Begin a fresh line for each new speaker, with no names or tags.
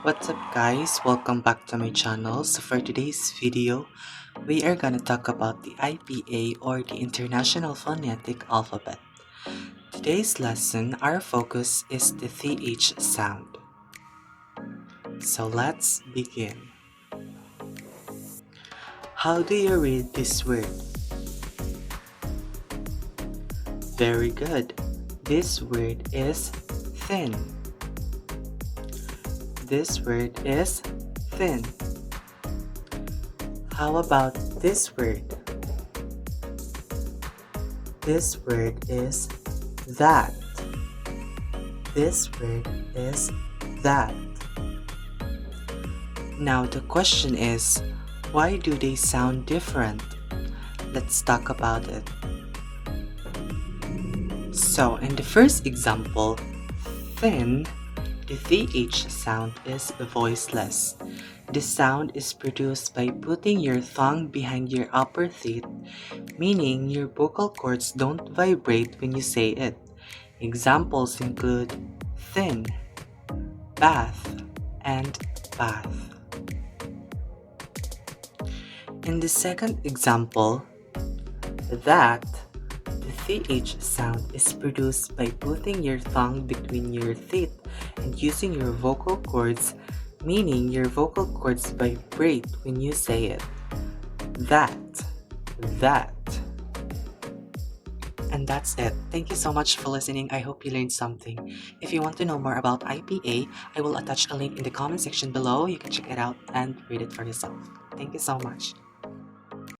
What's up guys, welcome back to my channel. So for today's video, we are gonna talk about the IPA or the International Phonetic Alphabet. Today's lesson, our focus is the TH sound. So let's begin. How do you read this word? Very good. This word is thin. This word is thin. How about this word? This word is that. This word is that. Now the question is, why do they sound different? Let's talk about it. So in the first example, thin, the TH sound is voiceless. The sound is produced by putting your tongue behind your upper teeth, meaning your vocal cords don't vibrate when you say it. Examples include thin, bath, and bath. In the second example, that, the TH sound is produced by putting your tongue between your teeth and using your vocal cords, meaning your vocal cords vibrate when you say it. That. And that's it. Thank you so much for listening. I hope you learned something. If you want to know more about IPA, I will attach a link in the comment section below. You can check it out and read it for yourself. Thank you so much.